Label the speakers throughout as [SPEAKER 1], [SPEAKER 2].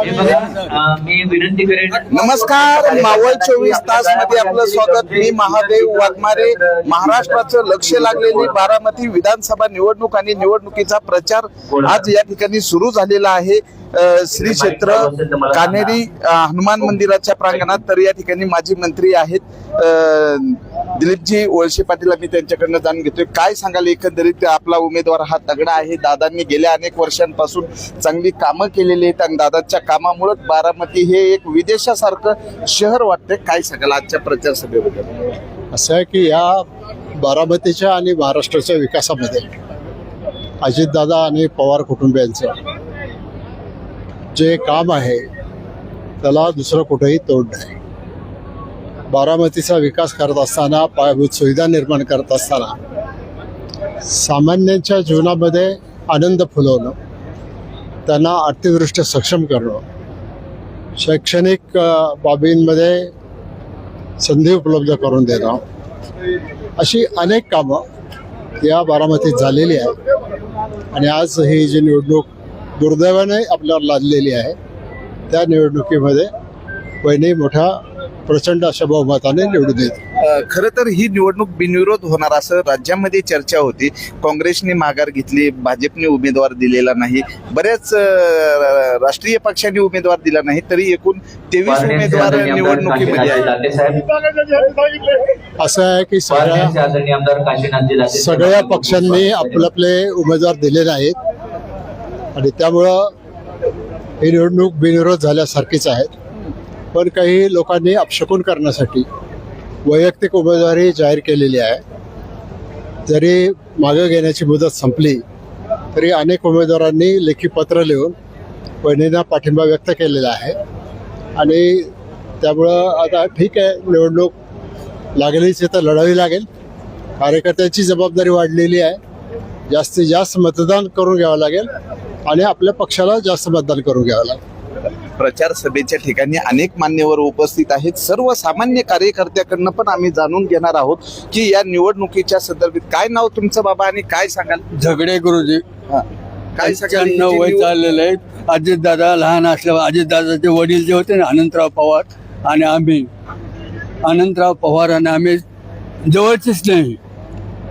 [SPEAKER 1] मी विनंती करेन।
[SPEAKER 2] नमस्कार, मावळ 24 तास मध्ये आपलं स्वागत। मी महादेव वाघमारे। महाराष्ट्राचं लक्ष लागलेली बारामती विधानसभा निवडणूक आणि निवडणुकीचा प्रचार आज या ठिकाणी सुरू झालेला आहे। श्री क्षेत्र कान्हेरी हनुमान मंदिराच्या प्रांगणात। तर या ठिकाणी माजी मंत्री आहेत दिलीपजी वळसे पाटील। आम्ही त्यांच्याकडनं जाणून घेतोय काय सांगाल एकंदरीत आपला उमेदवार हा तगडा आहे। दादांनी गेल्या अनेक वर्षांपासून चांगली कामं केलेली आहेत आणि दादाच्या कामामुळे बारामती हे एक विदेशासारखं शहर वाटतंय। काय सांगाल आजच्या प्रचार सभेबद्दल?
[SPEAKER 3] असं आहे की या बारामतीच्या आणि महाराष्ट्राच्या विकासामध्ये अजितदादा आणि पवार कुटुंबियांचं जे काम आहे त्याला दुसरं कुठेही तोड नाही। बारामतीचा विकास करत असताना, पायाभूत सुविधा निर्माण करत असताना सामान्यांच्या जीवनामध्ये आनंद फुलवणं, त्यांना आर्थिकदृष्ट्या सक्षम करणं, शैक्षणिक बाबींमध्ये संधी उपलब्ध करून देणं, अशी अनेक कामं या बारामतीत झालेली आहेत। आणि आज ही जी निवडणूक दुर्दैवाने आपल्यावर लादलेली आहे त्या निवडणुकीमध्ये वहिनी मोठ्या प्रचंड अशा बहुमताने निवडून येते।
[SPEAKER 2] खरं तर ही निवडणूक बिनविरोध होणार असं राज्यामध्ये चर्चा होती। काँग्रेसने माघार घेतली, भाजपने उमेदवार दिलेला नाही, बऱ्याच राष्ट्रीय पक्षांनी उमेदवार दिला नाही, तरी एकूण 23 उमेदवार निवडणुकीमध्ये आहेत।
[SPEAKER 3] असं आहे की सगळ्या पक्षांनी आपले उमेदवार दिले नाहीत आणि त्यामुळं ही निवडणूक बिनविरोध झाल्यासारखीच आहे। पण काही लोकांनी अपशकुन करण्यासाठी वैयक्तिक उमेदवारी जाहीर केलेली आहे। जरी मागे घेण्याची मुदत संपली तरी अनेक उमेदवारांनी लेखी पत्र लिहून वहिनींना पाठिंबा व्यक्त केलेला आहे। आणि त्यामुळं आता ठीक आहे, निवडणूक लागलीच तर लढावी लागेल। कार्यकर्त्यांची जबाबदारी वाढलेली आहे, जास्तीत जास्त मतदान करून घ्यावं लागेल आणि आपल्या पक्षाला जास्त मतदान करून घ्यावं लागेल।
[SPEAKER 2] प्रचार सभेच्या ठिकाणी अनेक मान्यवर उपस्थित आहेत। सर्वसामान्य कार्यकर्त्याकडनं पण आम्ही जाणून घेणार आहोत की या निवडणुकीच्या संदर्भात काय नाव तुमचं बाबा आणि काय सांगाल?
[SPEAKER 4] झगडे गुरुजी।
[SPEAKER 2] काय सांगाल?
[SPEAKER 4] 95 वय चाललेलं आहे। अजितदादा लहान असल्यावर अजितदादाचे वडील जे होते ना अनंतराव पवार आणि आम्ही, अनंतराव पवार आणि आम्ही जवळचेच नाही।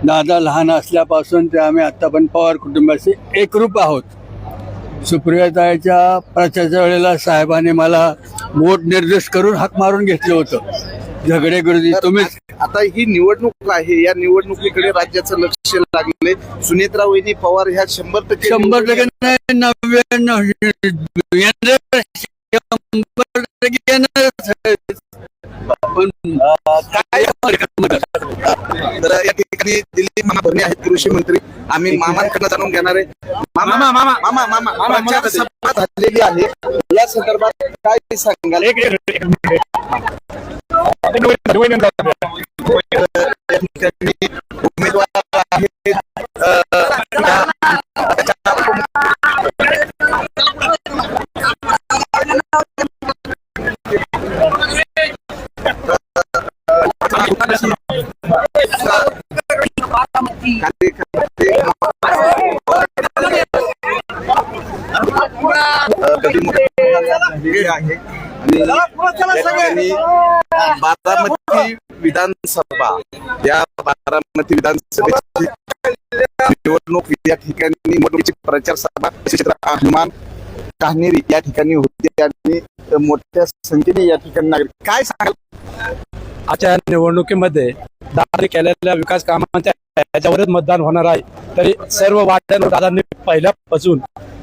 [SPEAKER 4] दादा लहान असल्यापासून ते आम्ही आता पण पवार कुटुंबाशी एकरूप आहोत। सुप्रियाताईच्या प्रचाराच्या वेळेला साहेबांनी मला वोट निर्देश करून हाक मारून घेतलं होतं। झगडे गुरुजी तुम्ही
[SPEAKER 2] आता ही निवडणूक आहे, या निवडणुकीकडे राज्याचं लक्ष लागले। सुनेत्रा वहिनी पवार ह्या 100%
[SPEAKER 4] 100% नाही, 99%
[SPEAKER 2] काय तर या ठिकाणी दिल्ली मामा भरणे आहेत कृषी मंत्री। आम्ही मामांकडनं जाणून घेणार आहे। मामा प्रचार सभा झालेली आहे, या संदर्भात काय सांगाल? उमेदवार आहेत बारामती विधानसभा, या बारामती विधानसभेची निवडणूक या ठिकाणी निवडणुकीची प्रचार सभा क्षेत्र हनुमान कान्हेरी या ठिकाणी होती आणि मोठ्या संख्येने या ठिकाणी नागरिक काय सांगाल?
[SPEAKER 5] आजच्या निवडणुकीमध्ये दादांनी केलेल्या विकास कामांच्या याच्यावरच मतदान होणार आहे। तरी सर्व वाट्यांवर दादांनी पहिल्यापासून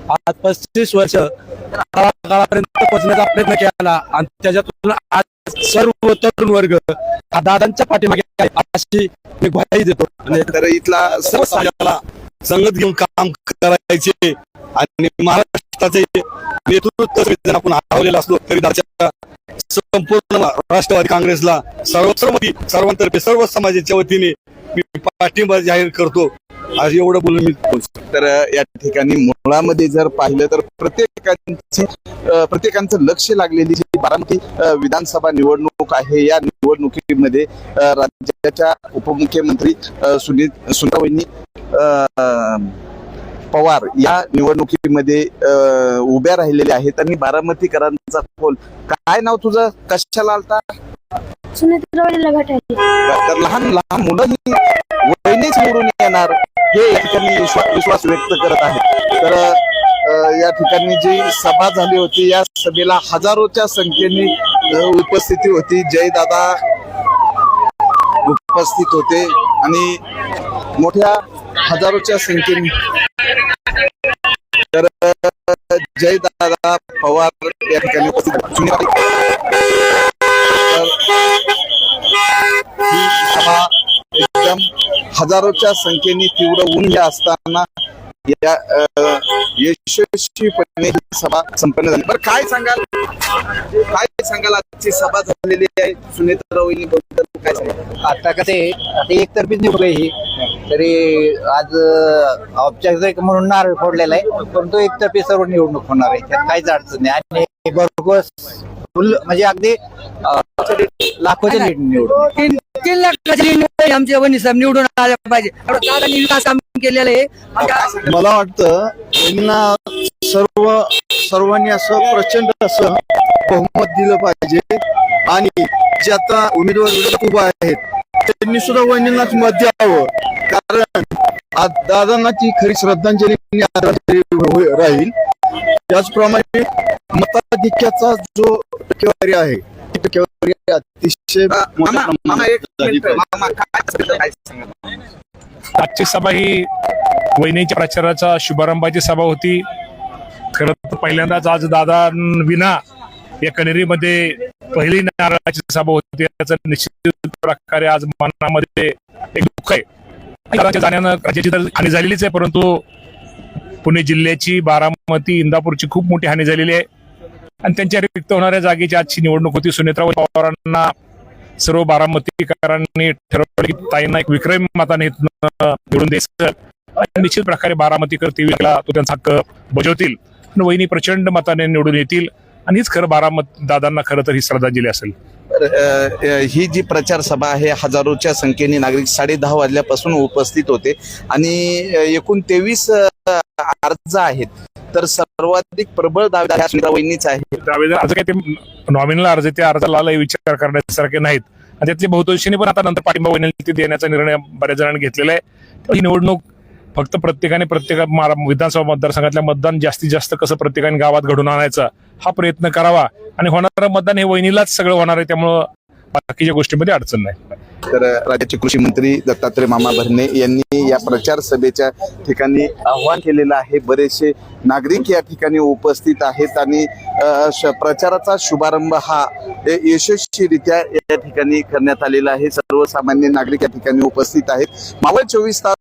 [SPEAKER 5] आज 35 वर्ष तळागाळापर्यंत पोहोचण्याचा प्रयत्न केला आणि त्याच्यातून आज सर्व तरुण वर्ग दादांच्या पाठीमागे आहे अशी मी ग्वाही देतो।
[SPEAKER 2] आणि तर इथला सर्व
[SPEAKER 6] समाजाला संगत घेऊन काम करायचे आणि महाराष्ट्राचे नेतृत्व आपण हरवलेला असलो तरी संपूर्ण राष्ट्रवादी काँग्रेसला सर्वांतर्फे सर्व समाजाच्या वतीने मी पाठिंबा जाहीर करतो। आज एवढं बोलून मी
[SPEAKER 2] तर या ठिकाणी मुळामध्ये जर पाहिलं तर प्रत्येकांचं लक्ष लागलेली जी बारामती विधानसभा निवडणूक आहे, या निवडणुकीमध्ये राज्याच्या उपमुख्यमंत्री सुनीता वहिनी पवार या निवडणुकीमध्ये उभ्या राहिलेले आहेत आणि बारामतीकरांचा कौल. काय नाव तुझं, कशाला आलता?
[SPEAKER 1] सुनेत्रावाडीला भेटायची.
[SPEAKER 2] तर लहान लहान मुलंही वहिनीच निवडून येणार हे या ठिकाणी विश्वास व्यक्त करत आहेत. तर या ठिकाणी जी सभा झाली होती या सभेला हजारोच्या संख्येने उपस्थिती होती. जयदादा उपस्थित होते आणि मोठ्या हजारोच्या संख्येने तर जयदादा पवार या ठिकाणी उपस्थित होते. ही सभा एकदम हजारोच्या संख्येने तीव्र ऊन असताना या यशस्वीपणे ही सभा संपन्न झाली. बरं काय सांगाल आजची सभा झालेली आहे सुनेत्रा वहिनीबद्दल काय सांगाल?
[SPEAKER 7] आता कसे आता एकतर्फीच निवडून ही तरी आज औपचारिक म्हणून नारळ फोडलेला आहे, परंतु एकतर्फी सर्व निवडणूक होणार आहे, त्यात काहीच अडचण नाही. आणि भरघोस फुल म्हणजे अगदी लाखोचे लीड निवडून
[SPEAKER 8] 3 लाखाची लीड आमच्या वहिनी साहेब निवडून आल्या पाहिजे. दादांनी विकास काम केलेलं आहे.
[SPEAKER 3] मला वाटतं त्यांना सर्वांनी असं प्रचंड असं बहुमत दिलं पाहिजे आणि जे आता उमेदवार विरोधात उभा आहेत त्यांनी सुद्धा वहिनींनाच मत द्यावं, कारण आज दादांना ती खरी श्रद्धांजली राहील. त्याचप्रमाणे मताधिक्याचा जो टक्केवारी आहे ती टक्केवारी अतिशय
[SPEAKER 2] मामा एक मिनिट, मामा काय सांगाल?
[SPEAKER 9] आजची सभा ही वहिनीच्या प्रचाराचा शुभारंभाची सभा होती. खरं तर पहिल्यांदाच आज दादा विना या कनेरीमध्ये पहिली नारळाची सभा होती. याचं निश्चित प्रकारे आज मनामध्ये एक दुःख आहे. दादाच्या जाण्यानं राज्याची तर हानी झालेलीच आहे, परंतु पुणे जिल्ह्याची, बारामती, इंदापूरची खूप मोठी हानी झालेली आहे आणि त्यांच्या रिक्त होणाऱ्या जागेची आजची निवडणूक होती. सुनेत्रा पवारांना सर्व बारामतीकरांनी ठरवलं की ताईंना एक विक्रमी मताने निवडून द्यायचं आणि निश्चित प्रकारे बारामतीकर टीव्हीला तो त्यांचा हक्क बजावतील आणि वहिनी प्रचंड मताने निवडून येतील आणि हीच खरं दादांना खरं तर ही श्रद्धांजली असेल.
[SPEAKER 2] ही जी प्रचार सभा आहे हजारोच्या संख्येने नागरिक 10:30 वाजल्यापासून उपस्थित होते आणि एकूण 23 अर्ज आहेत. तर सर्वाधिक प्रबळ दावेदार ह्या सुनेत्रा वहिनीच आहे.
[SPEAKER 9] दावेदार अर्ज काय ते नॉमिनल अर्ज, त्या अर्जाला विचार करण्यासारखे नाहीत आणि त्यातले बहुतांशीने पण आता नंतर पाठिंबा विनंती देण्याचा निर्णय बऱ्याच जणांनी घेतलेला आहे. ही निवडणूक फक्त प्रत्येक विधानसभा मतदारसंघातल्या मतदान जास्तीत जास्त कसं प्रत्येकाने गावात घडून आणायचा हा प्रयत्न करावा आणि होणारं मतदान हे वहिनीलाच सगळं होणार आहे, त्यामुळं बाकीच्या गोष्टींमध्ये अडचण नाही.
[SPEAKER 2] तर राज्याचे कृषी मंत्री दत्तात्रय मामा भरणे यांनी या प्रचार सभेच्या ठिकाणी आवाहन केलेलं आहे. बरेचसे नागरिक या ठिकाणी उपस्थित आहेत आणि प्रचाराचा शुभारंभ हा यशस्वीरित्या या ठिकाणी करण्यात आलेला आहे. सर्वसामान्य नागरिक या ठिकाणी उपस्थित आहेत. मावळ 24 तास